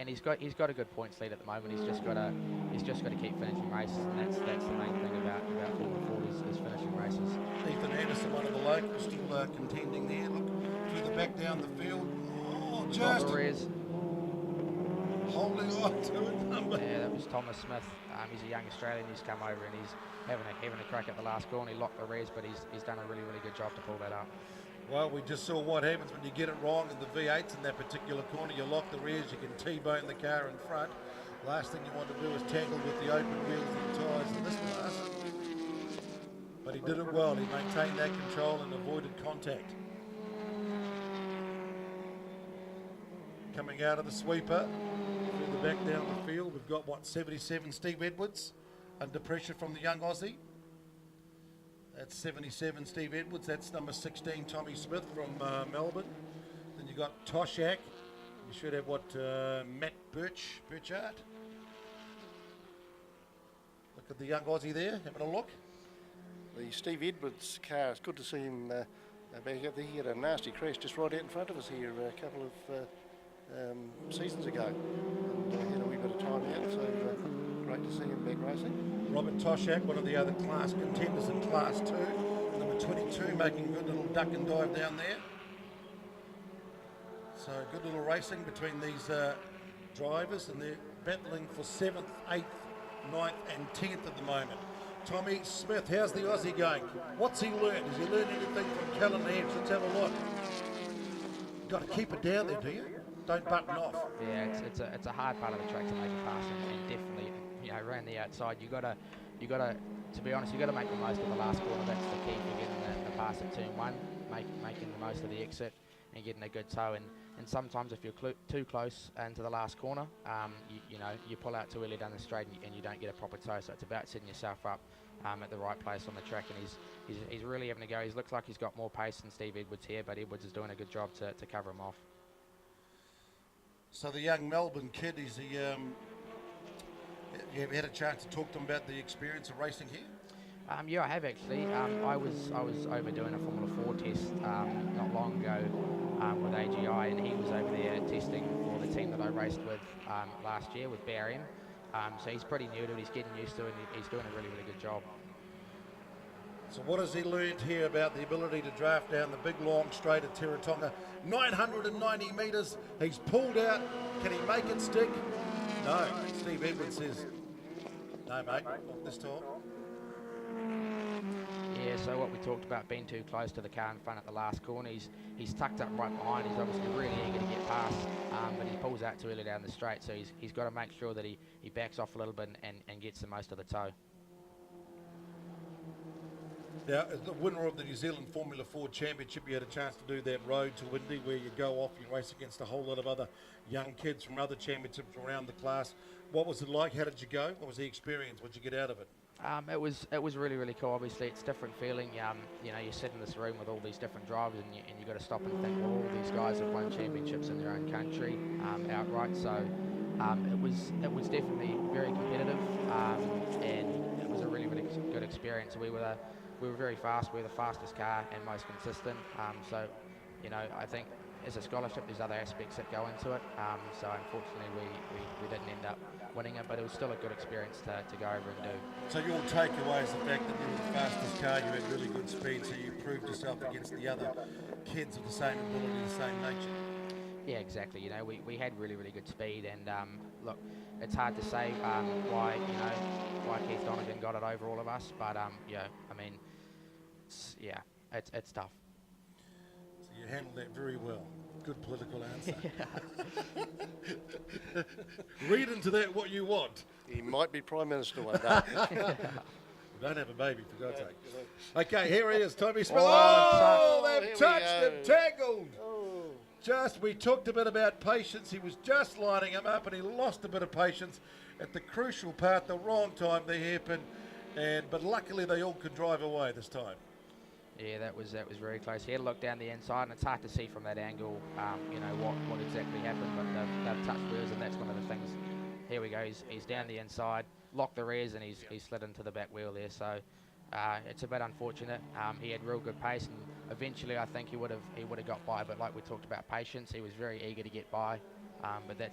and he's got a good points lead at the moment. He's just got to keep finishing races, and that's the main thing about Formula Ford is finishing races. Ethan Anderson, one of the locals, still contending there. Look through the back down the field. Oh, just holding on to a number. Yeah, that was Thomas Smith. He's a young Australian. He's come over and he's having a crack at the last corner. He locked the res, but he's done a really good job to pull that up. Well, we just saw what happens when you get it wrong in the V8s in that particular corner. You lock the rears, you can T-bone the car in front. Last thing you want to do is tangle with the open wheels and tyres in this class. But he did it well. He maintained that control and avoided contact. Coming out of the sweeper, through the back down the field, we've got, what, 77 Steve Edwards under pressure from the young Aussie. That's 77 Steve Edwards. That's number 16 Tommy Smith from Melbourne. Then you got Toshak. You should have what, Matt Burchard. Look at the young Aussie there, having a look. The Steve Edwards car, it's good to see him back up there. He had a nasty crash just right out in front of us here a couple of seasons ago. And had a wee bit of time out, so great to see him back racing. Robert Toshak, one of the other class contenders in Class 2. Number 22, making a good little duck and dive down there. So good little racing between these drivers, and they're battling for 7th, 8th, 9th and 10th at the moment. Tommy Smith, how's the Aussie going? What's he learned? Has he learned anything from Callan Edge? Let's have a look. You've got to keep it down there, do you? Don't button off. Yeah, it's a hard part of the track to make a pass, and definitely, you know, around the outside, you gotta, to be honest, you gotta make the most of the last corner. That's the key for getting the pass at turn 1, making the most of the exit and getting a good toe. And sometimes if you're too close into the last corner, you know, you pull out too early down the straight and you don't get a proper toe. So it's about setting yourself up at the right place on the track. And he's really having a go. He looks like he's got more pace than Steve Edwards here, but Edwards is doing a good job to cover him off. So the young Melbourne kid, is he? You ever had a chance to talk to him about the experience of racing here? Yeah, I have actually. I was over doing a Formula 4 test not long ago with AGI, and he was over there testing for the team that I raced with last year with Bahrain. So he's pretty new to it. He's getting used to it, and he's doing a really good job. So what has he learned here about the ability to draft down the big long straight at Teretonga? 990 metres. He's pulled out. Can he make it stick? No. Steve Edwards says, no, mate, not this time. Yeah, so what we talked about, being too close to the car in front at the last corner, he's tucked up right behind. He's obviously really eager to get past, but he pulls out too early down the straight, so he's got to make sure that he backs off a little bit and gets the most of the toe. Now, as the winner of the New Zealand Formula 4 Championship, you had a chance to do that road to Indy where you go off, you race against a whole lot of other young kids from other championships around the class. What was it like? How did you go? What was the experience? What did you get out of it? It was really cool. Obviously, it's a different feeling. You know, you sit in this room with all these different drivers, and you got to stop and think, well, all these guys have won championships in their own country outright. So it was definitely very competitive, and it was a really good experience. We were very fast. We were the fastest car and most consistent. So, you know, I think as a scholarship, there's other aspects that go into it. So unfortunately, we didn't end up winning it, but it was still a good experience to go over and do. So your takeaway is the fact that you were the fastest car, you had really good speed, so you proved yourself against the other kids of the same ability, the same nature. Yeah, exactly. You know, we had really good speed, and look, it's hard to say why Keith Donegan got it over all of us, but yeah, I mean, it's tough. So you handled that very well. Good political answer. Read into that what you want. He might be Prime Minister one day. We don't have a baby, for God's sake. Okay, here he is, Tommy Smith. Oh, they've touched him, tangled. We talked a bit about patience. He was just lining him up, and he lost a bit of patience at the crucial part, the wrong time, the hairpin. But luckily, they all could drive away this time. Yeah, that was very close. He had a look down the inside, and it's hard to see from that angle, you know, what exactly happened. But they've touched wheels, and that's one of the things. Here we go. He's down the inside, locked the rears, and he's slid into the back wheel there. So it's a bit unfortunate. He had real good pace, and eventually I think he would have got by. But like we talked about patience, he was very eager to get by. But